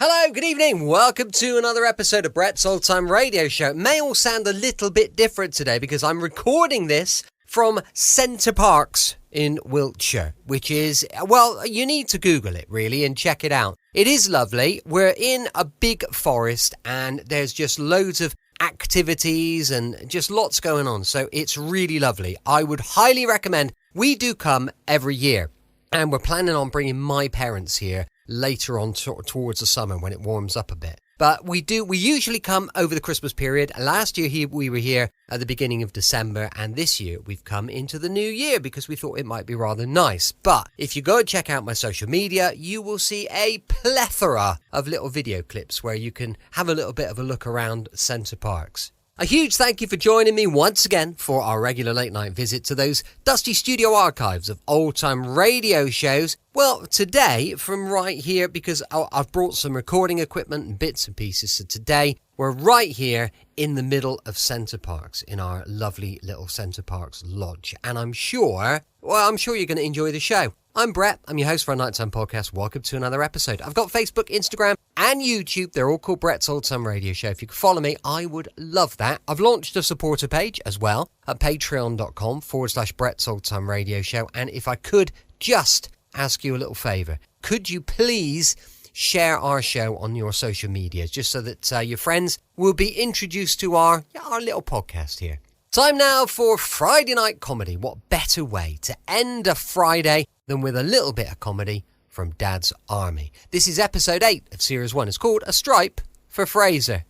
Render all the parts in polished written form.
Hello, good evening. Welcome to another episode of Brett's Old Time Radio Show. It may all sound a little bit different today because I'm recording this from Center Parcs in Wiltshire, which is, well, you need to Google it really and check it out. It is lovely. We're in a big forest and there's just loads of activities and just lots going on. So it's really lovely. I would highly recommend. We do come every year and we're planning on bringing my parents here later on towards the summer when it warms up a bit. But we usually come over the Christmas period. Last year we were here at the beginning of December, and this year we've come into the new year because we thought it might be rather nice. But if you go and check out my social media, you will see a plethora of little video clips where you can have a little bit of a look around Center Parcs. A huge thank you for joining me once again for our regular late night visit to those dusty studio archives of old time radio shows. Well, today from right here, because I've brought some recording equipment and bits and pieces, so today we're right here in the middle of Center Parcs in our lovely little Center Parcs lodge, and I'm sure you're going to enjoy the show. I'm Brett, I'm your host for our Nighttime podcast. Welcome to another episode. I've got Facebook, Instagram and YouTube. They're all called Brett's Old Time Radio Show. If you could follow me, I would love that. I've launched a supporter page as well at patreon.com/Brett's Old Time Radio Show. And if I could just ask you a little favour, could you please share our show on your social medias just so that your friends will be introduced to our little podcast here. Time now for Friday night comedy. What better way to end a Friday than with a little bit of comedy from Dad's Army. This is episode 8 of series 1. It's called A Stripe for Frazer.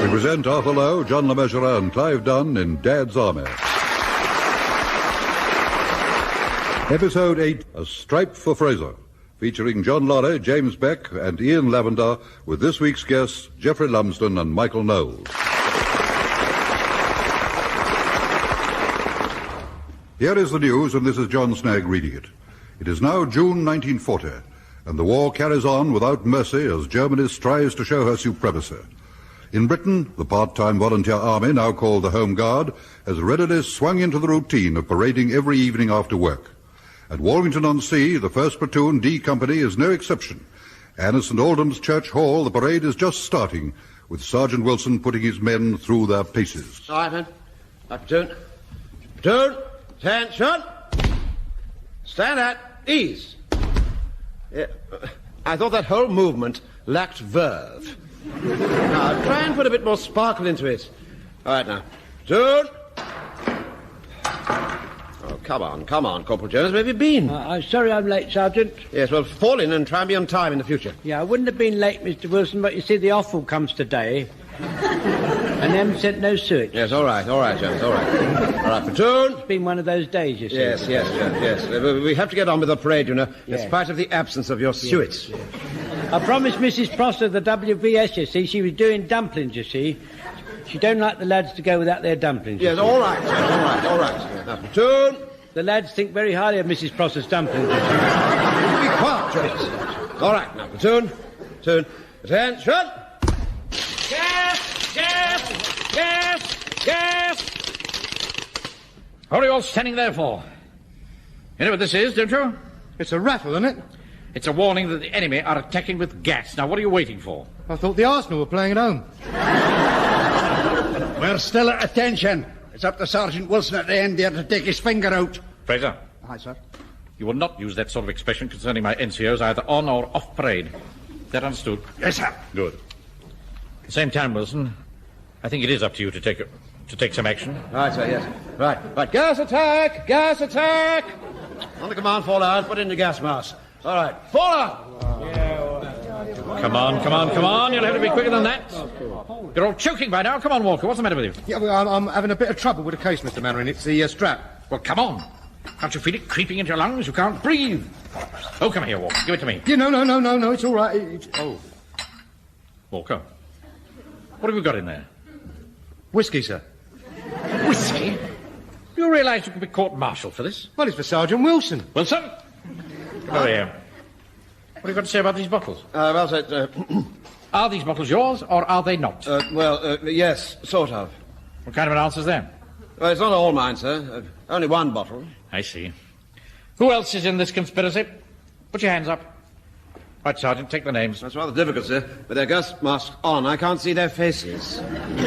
We present Arthur Lowe, John Le Mesurier and Clive Dunn in Dad's Army. Episode 8, A Stripe for Frazer, featuring John Lorry, James Beck and Ian Lavender, with this week's guests Geoffrey Lumsden and Michael Knowles. Here is the news, and this is John Snagg reading it. It is now June 1940, and the war carries on without mercy as Germany strives to show her supremacy. In Britain, the part-time volunteer army, now called the Home Guard, has readily swung into the routine of parading every evening after work. At Warmington-on-Sea, the 1st Platoon D Company is no exception. And at St. Aldham's Church Hall, the parade is just starting, with Sergeant Wilson putting his men through their paces. All right, men. Platoon. Platoon. Attention. Stand at ease. I thought that whole movement lacked verve. Now, try and put a bit more sparkle into it. All right, now. Platoon. Oh, come on, Corporal Jones. Where have you been? I'm sorry I'm late, Sergeant. Yes, well, fall in and try and be on time in the future. Yeah, I wouldn't have been late, Mr. Wilson, but you see, the offal comes today. And they haven't sent no sewage. Yes, all right, Jones, all right. All right, platoon. It's been one of those days, you see. Yes, Jones, yes. We have to get on with the parade, you know, in spite of the absence of your suet. Yes. I promised Mrs. Prosser the WVS, you see. She was doing dumplings, you see. She don't like the lads to go without their dumplings. Yes, all right, Jones, all right. Now, platoon. The lads think very highly of Mrs. Prosser's dumplings. Be quiet, Jones. All right, now, platoon. Attention. Gas! What are you all standing there for? You know what this is, don't you? It's a rattle, isn't it? It's a warning that the enemy are attacking with gas. Now, what are you waiting for? I thought the Arsenal were playing at home. We're still at attention. It's up to Sergeant Wilson at the end there to take his finger out. Frazer. Aye, sir. You will not use that sort of expression concerning my NCOs either on or off parade. Is that understood? Yes, sir. Good. At the same time, Wilson, I think it is up to you to take some action. Right, sir, yes. Right. Gas attack! On the command, fall out, put in the gas mask. All right, fall out! Come on. You'll have to be quicker than that. You're all choking by now. Come on, Walker. What's the matter with you? Yeah, well, I'm having a bit of trouble with the case, Mr. Mannering. It's the strap. Well, come on. Can't you feel it creeping into your lungs? You can't breathe. Oh, come here, Walker. Give it to me. Yeah, no, it's all right. Oh. Walker. What have you got in there? Whiskey, sir. Whiskey? You realise you could be court-martialed for this? Well, it's for Sergeant Wilson. Wilson? Oh, yeah. What have you got to say about these bottles? Well, sir, Are these bottles yours, or are they not? Yes, sort of. What kind of an answer is that? Well, it's not all mine, sir. Only one bottle. I see. Who else is in this conspiracy? Put your hands up. Right, Sergeant, take the names. That's rather difficult, sir. With their gas masks on, I can't see their faces.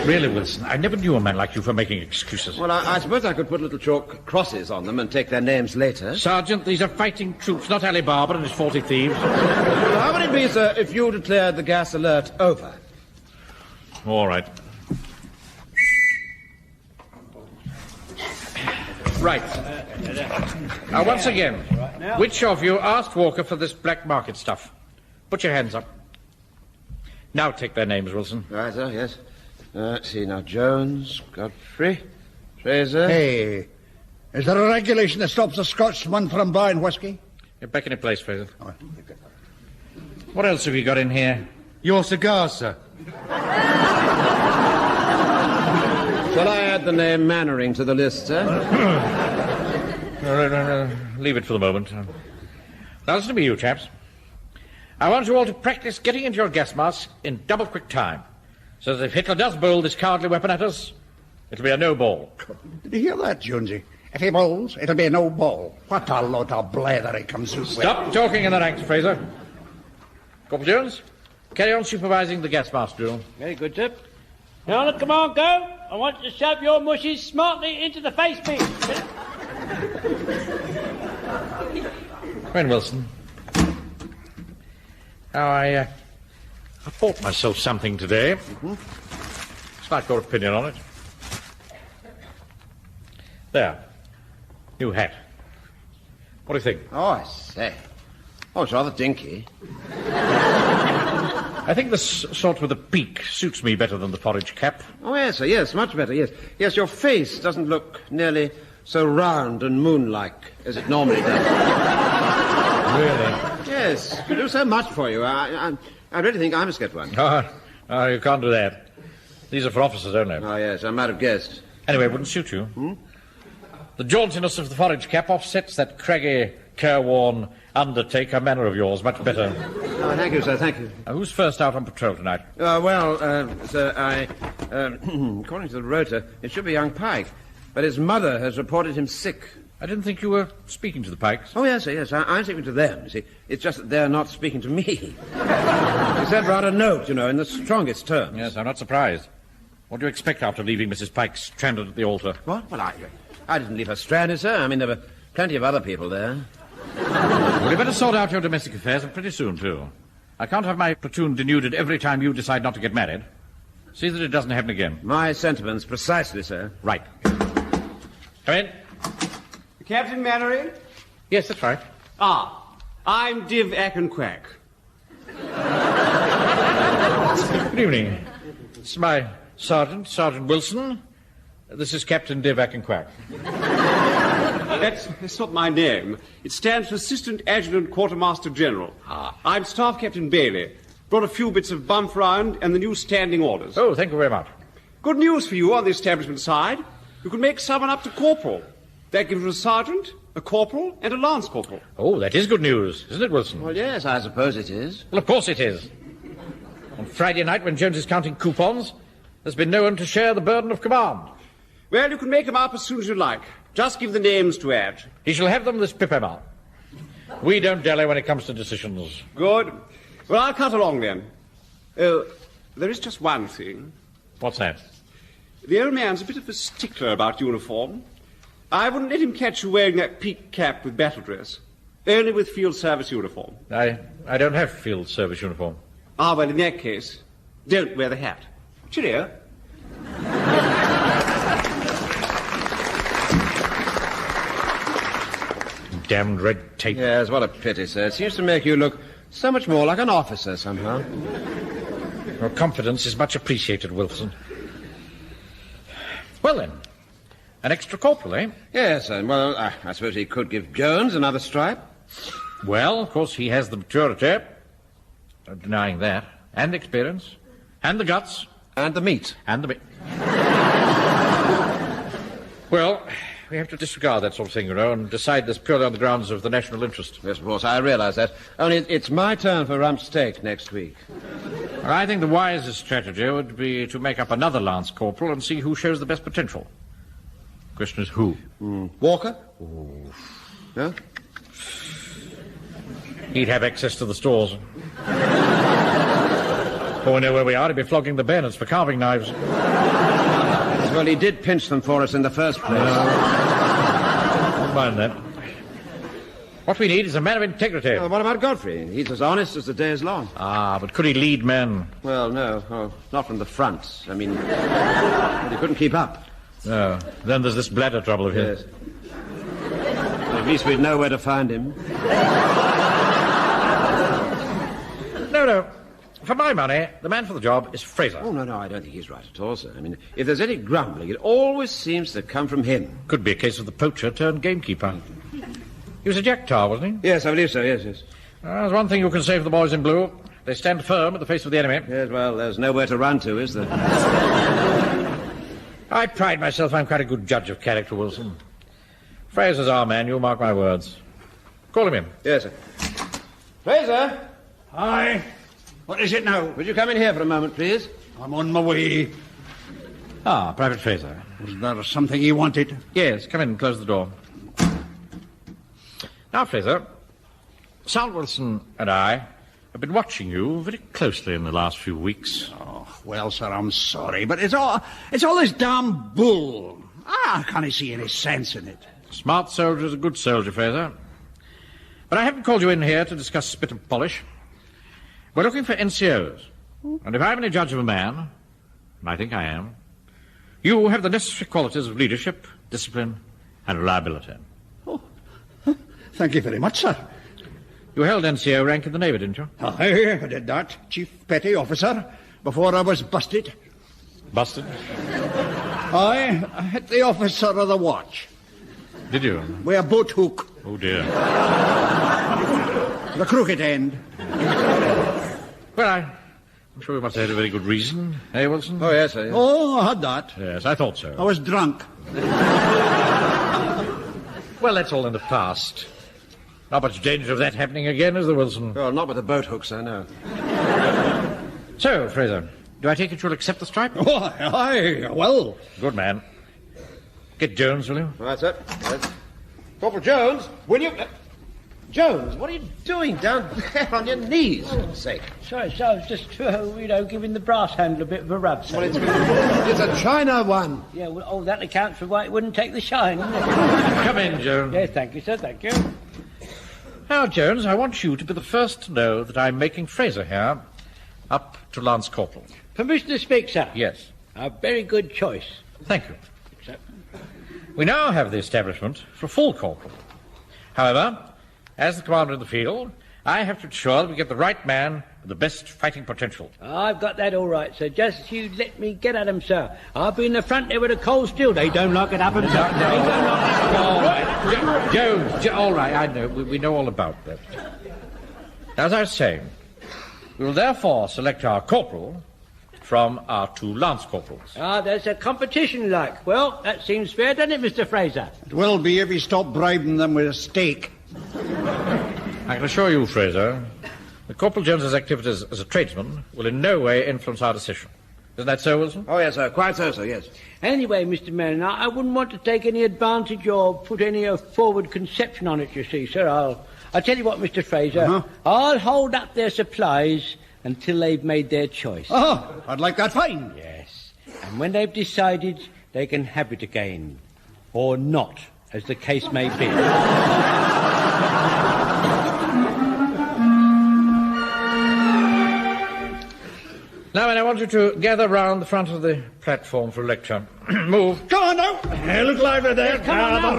Really, Wilson, I never knew a man like you for making excuses. Well, I suppose I could put little chalk crosses on them and take their names later. Sergeant, these are fighting troops, not Ali Baba and his 40 thieves. Well, how would it be, sir, if you declared the gas alert over? All right. Right. Now, once again, which of you asked Walker for this black market stuff? Put your hands up. Now take their names, Wilson. Right, sir, yes. Let's see now. Jones, Godfrey, Frazer. Hey, is there a regulation that stops a Scotsman from buying whiskey? Get back in your place, Frazer. What else have you got in here? Your cigars, sir. Shall I add the name Mannering to the list, sir? No. Leave it for the moment. Now, listen to me, you chaps. I want you all to practice getting into your gas masks in double quick time, so that if Hitler does bowl this cowardly weapon at us, it'll be a no ball. Did you hear that, Jonesy? If he bowls, it'll be no ball. What a lot of blather he comes with. Stop talking in the ranks, Frazer. Corporal Jones, carry on supervising the gas mask drill. Very good, sir. Now, come on, go. I want you to shove your mushies smartly into the face beam. Come in, Wilson. Now, I bought myself something today. Just like your opinion on it. There. New hat. What do you think? Oh, I say. Oh, it's rather dinky. I think this sort with a peak suits me better than the forage cap. Oh, yes, sir, yes, much better, yes. Yes, your face doesn't look nearly so round and moon-like as it normally does. Really? Yes, we do so much for you. I really think I must get one. Oh, you can't do that. These are for officers only. Oh, yes, I might have guessed. Anyway, it wouldn't suit you. The jauntiness of the forage cap offsets that craggy, careworn undertaker manner of yours much better. Oh, thank you, sir, thank you. Who's first out on patrol tonight? Sir, according to the rota, it should be young Pike, but his mother has reported him sick. I didn't think you were speaking to the Pikes. Oh, yes, sir, yes. I'm speaking to them, you see. It's just that they're not speaking to me. He said rather note, in the strongest terms. Yes, I'm not surprised. What do you expect after leaving Mrs. Pike stranded at the altar? What? Well, I didn't leave her stranded, sir. I mean, there were plenty of other people there. Well, you better sort out your domestic affairs, and pretty soon, too. I can't have my platoon denuded every time you decide not to get married. See that it doesn't happen again. My sentiments, precisely, sir. Right. Come in. Captain Mannering? Yes, that's right. I'm Div Ackenquack. Good evening. This is my sergeant, Sergeant Wilson. This is Captain Div Ackenquack. That's not my name. It stands for Assistant Adjutant Quartermaster General. I'm Staff Captain Bailey. Brought a few bits of bump round and the new standing orders. Oh, thank you very much. Good news for you on the establishment side. You can make someone up to corporal. That gives you a sergeant, a corporal, and a lance corporal. Oh, that is good news, isn't it, Wilson? Well, yes, I suppose it is. Well, of course it is. On Friday night, when Jones is counting coupons, there's been no one to share the burden of command. Well, you can make them up as soon as you like. Just give the names to add. He shall have them this pipemouth. We don't dally when it comes to decisions. Good. Well, I'll cut along then. Oh, there is just one thing. What's that? The old man's a bit of a stickler about uniform. I wouldn't let him catch you wearing that peaked cap with battle dress. Only with field service uniform. I don't have field service uniform. Well, in that case, don't wear the hat. Cheerio. Damned red tape. Yes, what a pity, sir. It seems to make you look so much more like an officer somehow. Your confidence is much appreciated, Wilson. Well, then, an extra corporal, eh? Yes, sir. Well, I suppose he could give Jones another stripe. Well, of course, he has the maturity. No denying that. And experience. And the guts. And the meat. And the meat. Well, we have to disregard that sort of thing, and decide this purely on the grounds of the national interest. Yes, of course, I realise that. Only it's my turn for rump steak next week. Well, I think the wisest strategy would be to make up another Lance Corporal and see who shows the best potential. Question is who? Walker? No? He'd have access to the stores. Before we know where we are, he'd be flogging the bayonets for carving knives. Well, he did pinch them for us in the first place. Don't mind that. What we need is a man of integrity. Well, what about Godfrey? He's as honest as the day is long. But could he lead men? Well, no. Oh, not from the front. I mean, he couldn't keep up. No. Then there's this bladder trouble of his. Yes. At least we'd know where to find him. No. For my money, the man for the job is Frazer. Oh, no, I don't think he's right at all, sir. I mean, if there's any grumbling, it always seems to come from him. Could be a case of the poacher turned gamekeeper. He was a jack tar, wasn't he? Yes, I believe so, yes. There's one thing you can say for the boys in blue. They stand firm at the face of the enemy. Yes, well, there's nowhere to run to, is there? I pride myself I'm quite a good judge of character, Wilson. Frazer's our man, you mark my words. Call him in. Yes, sir. Frazer! Aye. What is it now? Would you come in here for a moment, please? I'm on my way. Private Frazer. Was there something you wanted? Yes, come in and close the door. Now, Frazer, Sal Wilson and I have been watching you very closely in the last few weeks. Oh, well, sir, I'm sorry, but it's all this damn bull. I can't see any sense in it. Smart soldier's a good soldier, Frazer. But I haven't called you in here to discuss spit and polish. We're looking for NCOs. And if I'm any judge of a man, and I think I am, you have the necessary qualities of leadership, discipline, and reliability. Oh, thank you very much, sir. You held NCO rank in the Navy, didn't you? Aye, I did that. Chief Petty Officer, before I was busted. Busted? I hit the officer of the watch. Did you? With a boat hook. Oh, dear. The crooked end. Well, I'm sure you must have had a very good reason, eh, Wilson? Oh, yes, sir. Yes. Oh, I had that. Yes, I thought so. I was drunk. Well, that's all in the past. Not much danger of that happening again, is there, Wilson? Well, not with the boat hooks, I know. So, Frazer, do I take it you'll accept the stripe? Oh, aye, well. Good man. Get Jones, will you? Right, sir. Yes. Corporal Jones, will you... Jones, what are you doing down there on your knees, for God's sake? Sorry, sir, I was just, giving the brass handle a bit of a rub, sir. Well, it's a China one. Yeah, well, that accounts for why it wouldn't take the shine, wouldn't it? Come in, Jones. Yes, thank you, sir, thank you. Now, Jones, I want you to be the first to know that I'm making Frazer here up to Lance Corporal. Permission to speak, sir? Yes. A very good choice. Thank you. Sir. We now have the establishment for a full corporal. However, as the commander in the field, I have to ensure that we get the right man with the best fighting potential. I've got that all right, sir. Just you let me get at 'em, sir. I'll be in the front there with a cold steel. They don't lock it up and down. They don't lock it up. All right. Jones, all right, I know. We know all about that. As I was saying, we will therefore select our corporal from our 2 lance corporals. There's a competition like. Well, that seems fair, doesn't it, Mr. Frazer? It will be if you stop bribing them with a steak. I can assure you, Frazer, that Corporal Jones's activities as a tradesman will in no way influence our decision. Isn't that so, Wilson? Oh, yes, sir. Quite so, sir, yes. Anyway, Mr. Manning, I wouldn't want to take any advantage or put any forward conception on it, you see, sir. I'll tell you what, Mr. Frazer, I'll hold up their supplies until they've made their choice. Oh, I'd like that fine. Yes. And when they've decided, they can have it again. Or not, as the case may be. Now, I want you to gather round the front of the platform for a lecture. Move. Come on now. Look lively there. Come on now.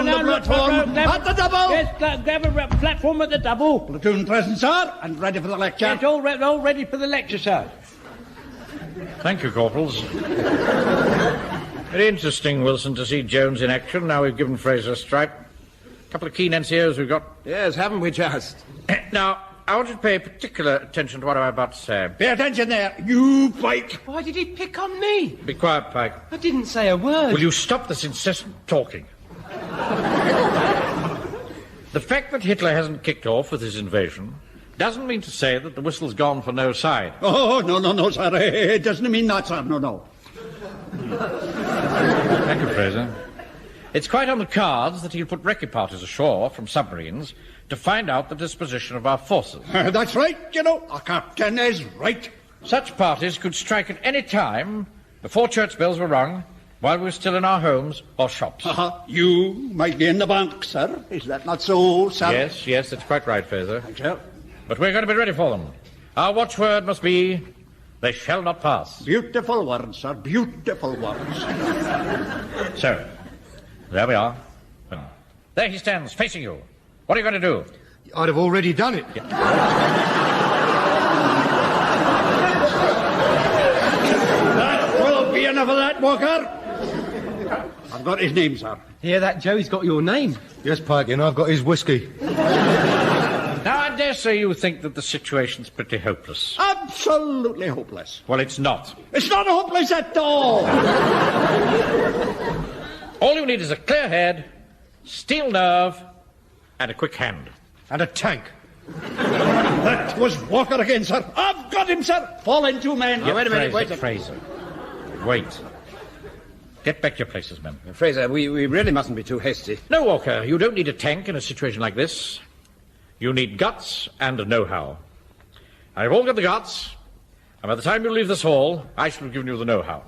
Round the platform. At the double. Yes, grab a platform at the double. Platoon present, sir, and ready for the lecture. Yes, all ready for the lecture, sir. Thank you, Corporals. Very interesting, Wilson, to see Jones in action. Now we've given Frazer a stripe. A couple of keen NCOs we've got. Yes, haven't we just? Now, I want you to pay particular attention to what I'm about to say. Pay attention there, you Pike. Why did he pick on me? Be quiet, Pike. I didn't say a word. Will you stop this incessant talking? The fact that Hitler hasn't kicked off with his invasion doesn't mean to say that the whistle's gone for no side. Oh, no, sir. It doesn't mean that, sir. No. Thank you, Frazer. It's quite on the cards that he'll put recce parties ashore from submarines to find out the disposition of our forces. That's right, Our captain is right. Such parties could strike at any time before church bells were rung, while we were still in our homes or shops. You might be in the bank, sir. Is that not so, sir? Yes, that's quite right, Frazer. Thanks, sir. But we're going to be ready for them. Our watchword must be, they shall not pass. Beautiful words, sir. Beautiful words. So, there we are. There he stands, facing you. What are you going to do? I'd have already done it. That will be enough of that, Walker. I've got his name, sir. Hear that, Joe? He's got your name. Yes, Pike, and I've got his whiskey. Now, I dare say you think that the situation's pretty hopeless. Absolutely hopeless. Well, it's not. It's not hopeless at all. All you need is a clear head, steel nerve, and a quick hand. And a tank. That was Walker again, sir. I've got him, sir. Fall in, two men. Wait a minute, Frazer. Wait. Get back to your places, men. Frazer, we really mustn't be too hasty. No, Walker, you don't need a tank in a situation like this. You need guts and a know-how. I've all got the guts, and by the time you leave this hall, I shall have given you the know-how.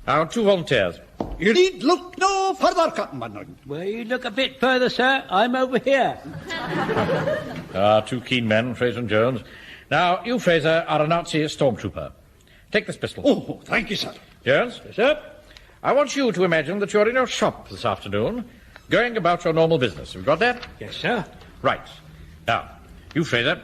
Now, 2 volunteers. You need look no further, Captain Manning. Well, you look a bit further, sir. I'm over here. 2 keen men, Frazer and Jones. Now, you, Frazer, are a Nazi stormtrooper. Take this pistol. Oh, thank you, sir. Jones? Yes, sir? I want you to imagine that you're in your shop this afternoon, going about your normal business. Have you got that? Yes, sir. Right. Now, you, Frazer,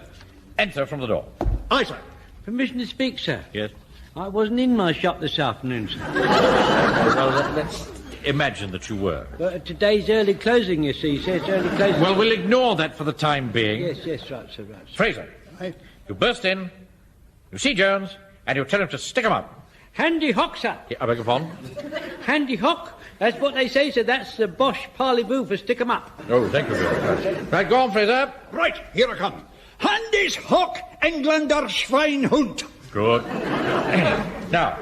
enter from the door. Aye, sir. Permission to speak, sir? Yes. I wasn't in my shop this afternoon, sir. Well, let's imagine that you were. But today's early closing, you see, sir. It's early closing. Well, we'll ignore that for the time being. Yes, right, sir, right. Sir. Frazer, you burst in, you see Jones, and you tell him to stick him up. Handy hock, sir. Yeah, I beg your pardon? Handy hock? That's what they say, sir. That's the Bosch parley-vous for stick 'em up. Oh, thank you very much. Right, go on, Frazer. Right, here I come. Handy's hock, Engländer Schweinhund. Good. Now,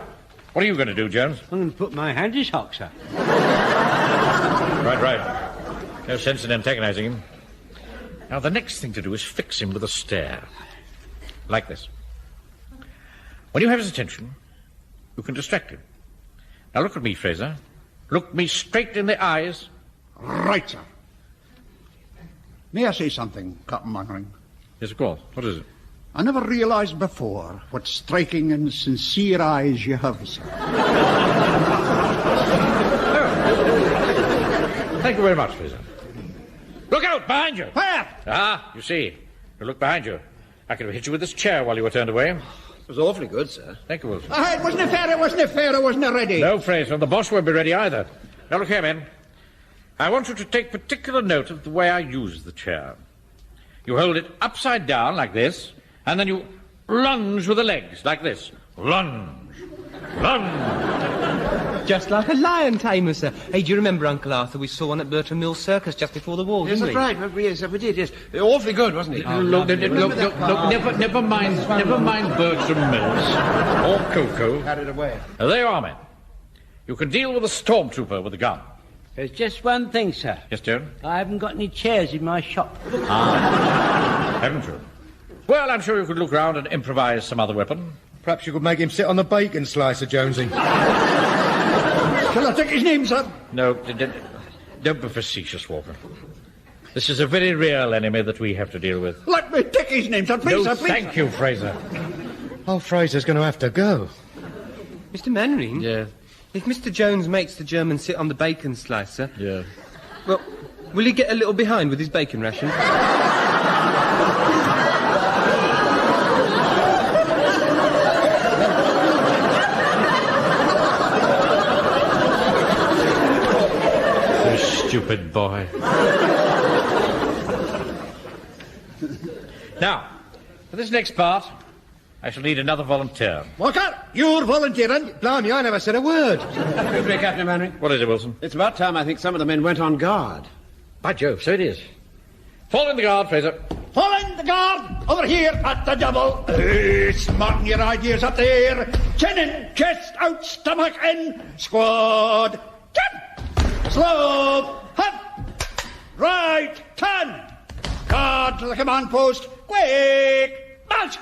what are you going to do, Jones? I'm going to put my handy's hock, sir. Right. No sense in antagonizing him. Now, the next thing to do is fix him with a stare. Like this. When you have his attention, you can distract him. Now, look at me, Frazer. Look me straight in the eyes. Right, sir. May I say something, Captain Mannering? Yes, of course. What is it? I never realized before what striking and sincere eyes you have, sir. Thank you very much, Frazer. Look out, behind you. Where? You see. You look behind you. I could have hit you with this chair while you were turned away. It was awfully good, sir. Thank you, Wilson. It wasn't fair, it wasn't ready. No, Frazer, the boss won't be ready either. Now, look here, men. I want you to take particular note of the way I use the chair. You hold it upside down like this, and then you lunge with the legs like this. Lunge. Just like a lion tamer, sir. Hey, do you remember, Uncle Arthur? We saw one at Burton Mills Circus just before the war, Yes, didn't that's we? right. Yes, we did, yes. Awfully good, wasn't it? Look, never mind Bertram Mills or Coco. Carried away. Now, there you are, men. You can deal with a stormtrooper with a gun. There's just one thing, sir. Yes, Joan? I haven't got any chairs in my shop. Haven't you? Well, I'm sure you could look round and improvise some other weapon. Perhaps you could make him sit on the bacon slicer, Jonesy. Shall I take his name, sir? No, don't be facetious, Walker. This is a very real enemy that we have to deal with. Let me take his name, sir, please, No, sir, please. thank you, Frazer. Oh, Fraser's going to have to go. Mr. Mannering? Yeah. If Mr. Jones makes the German sit on the bacon slicer, Yeah. well, will he get a little behind with his bacon ration? You stupid boy. Now, for this next part, I shall need another volunteer. Walker, you're volunteering. Blimey, I never said a word. Captain Mannering. What is it, Wilson? It's about time I think some of the men went on guard. By Jove, so it is. Fall in the guard, Frazer. Following the guard, over here at the double. Smarten your ideas up there. Chin in, chest out, stomach in. Squad. Jump. Slow. Hop. Right. Turn. Guard to the command post. Quick. March.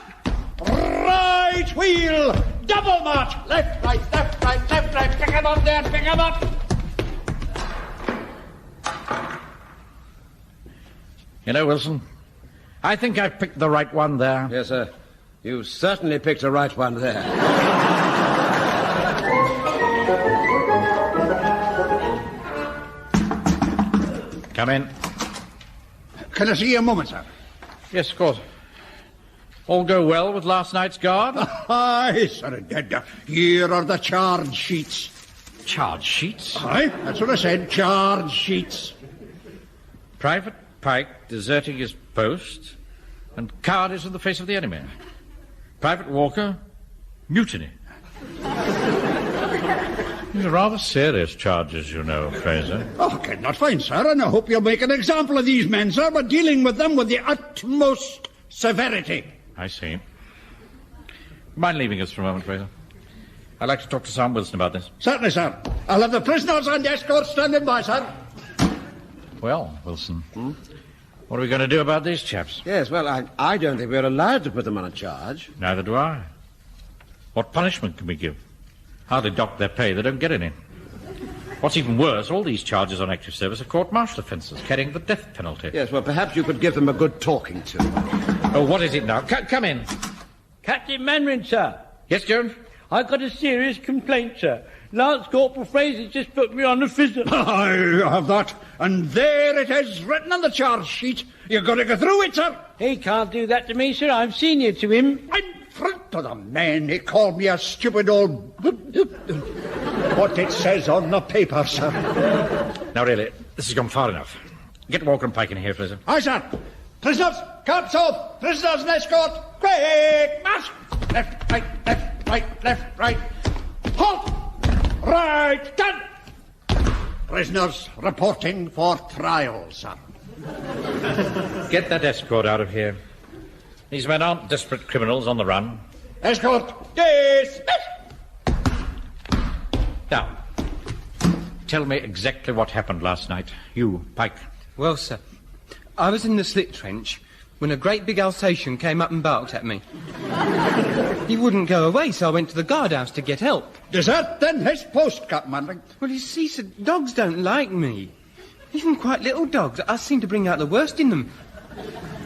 Right wheel. Double march. Left, right, left, right, left, right. Pick him up there. Pick him up. You know, Wilson, I think I've picked the right one there. Yes, sir. You certainly picked the right one there. Come in. Can I see you a moment, sir? Yes, of course. All go well with last night's guard? Aye, sir, dead. Here are the charge sheets. Charge sheets? Aye, that's what I said, charge sheets. Private Pike deserting his post, and cowardice in the face of the enemy. Private Walker, mutiny. These are rather serious charges, you know, Frazer. Oh, okay, not fine, sir, and I hope you'll make an example of these men, sir, by dealing with them with the utmost severity. I see. Mind leaving us for a moment, Frazer? I'd like to talk to Sam Wilson about this. Certainly, sir. I'll have the prisoners and escort standing by, sir. Well, Wilson, what are we going to do about these chaps? Yes, well, I don't think we're allowed to put them on a charge. Neither do I. What punishment can we give? Hardly dock their pay, they don't get any. What's even worse, all these charges on active service are court-martial offences, carrying the death penalty. Yes, well, perhaps you could give them a good talking to. Oh, what is it now? Come in. Captain Mandarin, sir. Yes, Jones? I've got a serious complaint, sir. Lance Corporal Frazer just put me on the fizzer. I have that. And there it is, written on the charge sheet. You've got to go through it, sir. He can't do that to me, sir. I'm senior to him. In front of the man, he called me a stupid old... What it says on the paper, sir. Now, really, this has gone far enough. Get Walker and Pike in here, Frazer. Aye, sir. Prisoners, caps off. Prisoners and escort. Quick, march. Left, right, left, right, left, right. Halt. Right, done. Prisoners reporting for trial, sir. Get that escort out of here. These men aren't desperate criminals on the run. Escort, dismiss. Now, tell me exactly what happened last night. You, Pike. Well, sir, I was in the slit trench when a great big Alsatian came up and barked at me. He wouldn't go away, so I went to the guardhouse to get help. Desert then his post, Captain Manning. Well, you see, sir, dogs don't like me. Even quite little dogs. I seem to bring out the worst in them.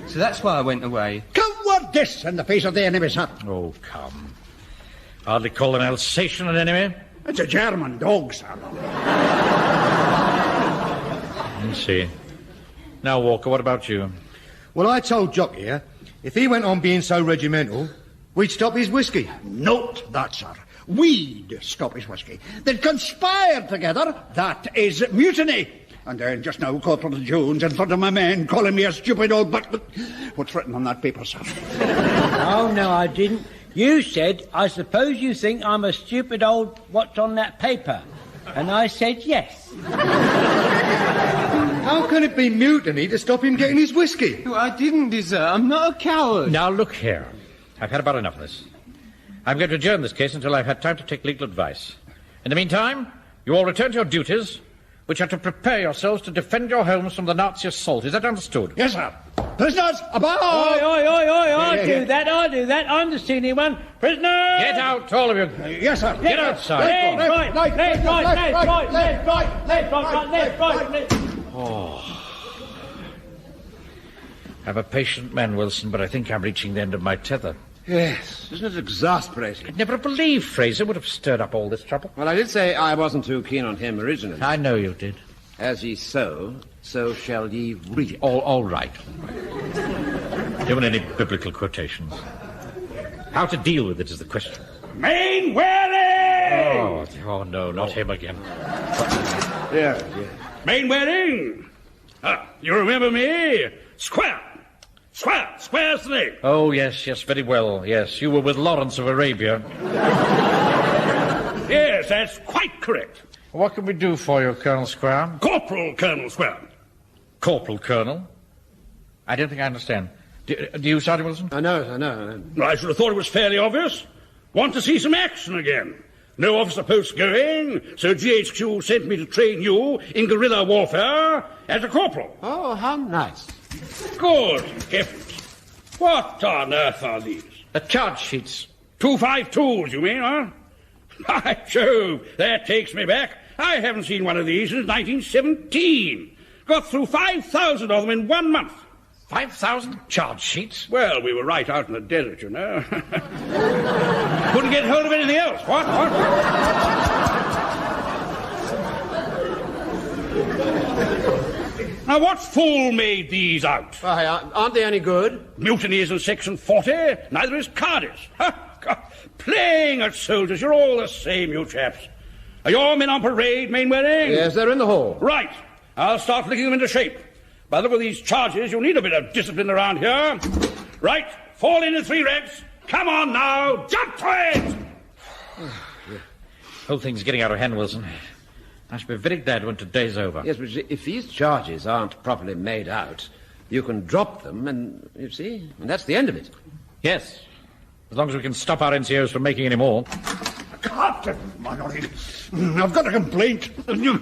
So that's why I went away. Cowardice in the face of the enemy, sir. Oh, come. Hardly call an Alsatian an enemy. It's a German dog, sir. I see. Now, Walker, what about you? Well, I told Jock here, if he went on being so regimental, we'd stop his whiskey. Note that, sir. We'd stop his whiskey. They'd conspired together. That is mutiny. And then just now, Corporal Jones, in front of my men, calling me a stupid old butt. What's written on that paper, sir? Oh, no, I didn't. You said, I suppose you think I'm a stupid old what's on that paper. And I said yes. How can it be mutiny to stop him getting his whiskey? No, I didn't desert. I'm not a coward. Now, look here. I've had about enough of this. I'm going to adjourn this case until I've had time to take legal advice. In the meantime, you all return to your duties, which are to prepare yourselves to defend your homes from the Nazi assault. Is that understood? Yes, sir. Prisoners, above! Oi, I'll do that. I'm the senior one. Prisoners! Get out, all of you. Yes, sir. Get outside. Left, right. Oh. I'm a patient man, Wilson, but I think I'm reaching the end of my tether. Yes, isn't it exasperating? I'd never believed Frazer would have stirred up all this trouble. Well, I did say I wasn't too keen on him originally. I know you did. As ye sow, so shall ye reap. All right. Given any biblical quotations. How to deal with it is the question. Mainwaring! Oh, no, not him again. Yeah. Mainwaring! You remember me? Square snake. Oh, yes, very well. Yes, you were with Lawrence of Arabia. Yes, that's quite correct. What can we do for you, Colonel Square? Corporal Colonel Square. Corporal Colonel? I don't think I understand. Do you, Sergeant Wilson? I know. I should have thought it was fairly obvious. Want to see some action again. No officer posts going, so GHQ sent me to train you in guerrilla warfare as a corporal. Oh, how nice. Good heavens. What on earth are these? The charge sheets. 252s, you mean, huh? By Jove, that takes me back. I haven't seen one of these since 1917. Got through 5,000 of them in 1 month. 5,000 charge sheets? Well, we were right out in the desert, you know. Couldn't get hold of anything else. What? Now, what fool made these out? Why, aren't they any good? Mutiny isn't Section 40, neither is Cardiff. God, playing at soldiers, you're all the same, you chaps. Are your men on parade, Mainwaring? Yes, they're in the hall. Right. I'll start flicking them into shape. By the look of these charges, you'll need a bit of discipline around here. Right, fall in 3 ranks. Come on now, jump to it! Whole thing's getting out of hand, Wilson. I shall be very glad when today's over. Yes, but if these charges aren't properly made out, you can drop them and, you see, and that's the end of it. Yes, as long as we can stop our NCOs from making any more. Captain Mallory, I've got a complaint. You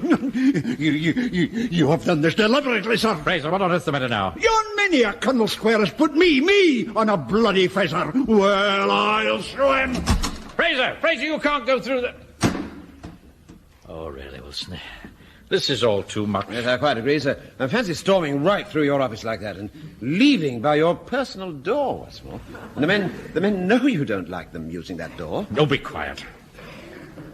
have done this deliberately, sir. Frazer, what on earth's the matter now? Yon many a Colonel Square has put me on a bloody Frazer. Well, I'll show him. Frazer, you can't go through the... Oh, really, Wilson? This is all too much. Yes, I quite agree, sir. I fancy storming right through your office like that and leaving by your personal door, what's more. And the men know you don't like them using that door. Oh, be quiet.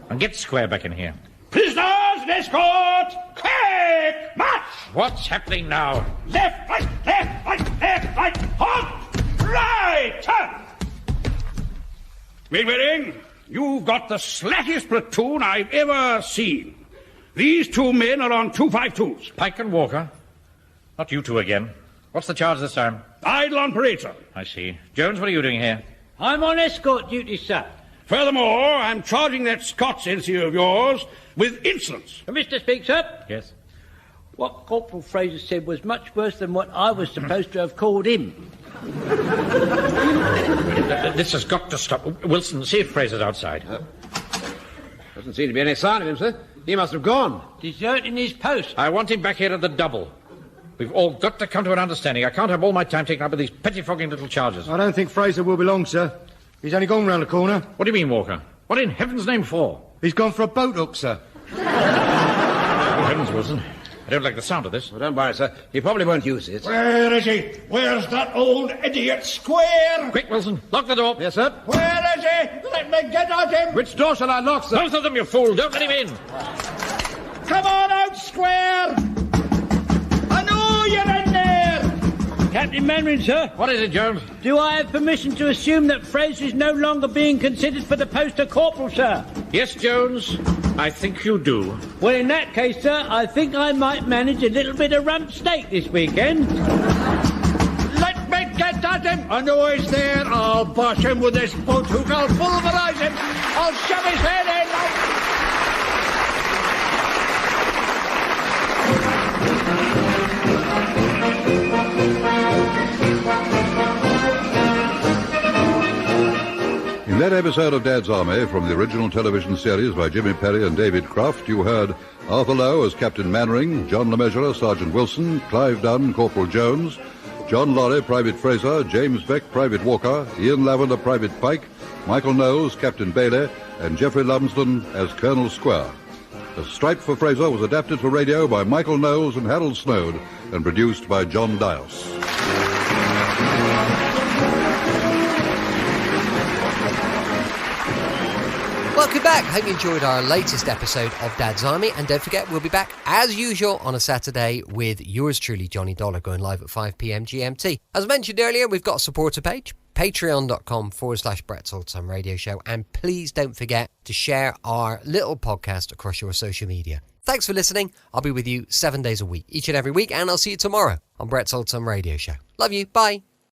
And get square back in here. Prisoners, escort! Quick! March! What's happening now? Left, right, halt! Right, turn! Mainwaring, you've got the slackiest platoon I've ever seen. These 2 men are on 252s. Pike and Walker? Not you two again. What's the charge this time? Idle on parade, sir. I see. Jones, what are you doing here? I'm on escort duty, sir. Furthermore, I'm charging that Scots NCO of yours with insolence. Mr. Speaker? Yes? What Corporal Frazer said was much worse than what I was supposed to have called him. This has got to stop. Wilson, see if Frazer's outside. Doesn't seem to be any sign of him, sir. He must have gone. Deserting his post. I want him back here at the double. We've all got to come to an understanding. I can't have all my time taken up with these pettifogging little charges. I don't think Frazer will be long, sir. He's only gone round the corner. What do you mean, Walker? What in heaven's name for? He's gone for a boat hook, sir. Good heavens, Wilson. I don't like the sound of this. Well, don't worry, sir. He probably won't use it. Where is he? Where's that old idiot Square? Quick, Wilson, lock the door. Yes, sir. Where is he? Let me get at him. Which door shall I lock, sir? Both of them, you fool. Don't let him in. Come on out, Square. I know you're in there. Captain Mainwaring, sir. What is it, Jones? Do I have permission to assume that Frazer is no longer being considered for the post of corporal, sir? Yes, Jones. I think you do. Well, in that case, sir, I think I might manage a little bit of rump steak this weekend. Let me get at him. I know he's there. I'll bash him with this boat hook. I'll pulverize him. I'll shove his head in. In that episode of Dad's Army from the original television series by Jimmy Perry and David Croft, you heard Arthur Lowe as Captain Mannering, John LeMessurier as Sergeant Wilson, Clive Dunn, Corporal Jones, John Lorry, Private Frazer, James Beck, Private Walker, Ian Lavender, Private Pike, Michael Knowles, Captain Bailey, and Geoffrey Lumsden as Colonel Square. A Stripe for Frazer was adapted for radio by Michael Knowles and Harold Snowd and produced by John Dios. Welcome back. Hope you enjoyed our latest episode of Dad's Army. And don't forget, we'll be back as usual on a Saturday with yours truly, Johnny Dollar, going live at 5 p.m. GMT. As mentioned earlier, we've got a supporter page, patreon.com/Brett's Oldtime Radio Show. And please don't forget to share our little podcast across your social media. Thanks for listening. I'll be with you 7 days a week, each and every week. And I'll see you tomorrow on Brett's Oldtime Radio Show. Love you. Bye.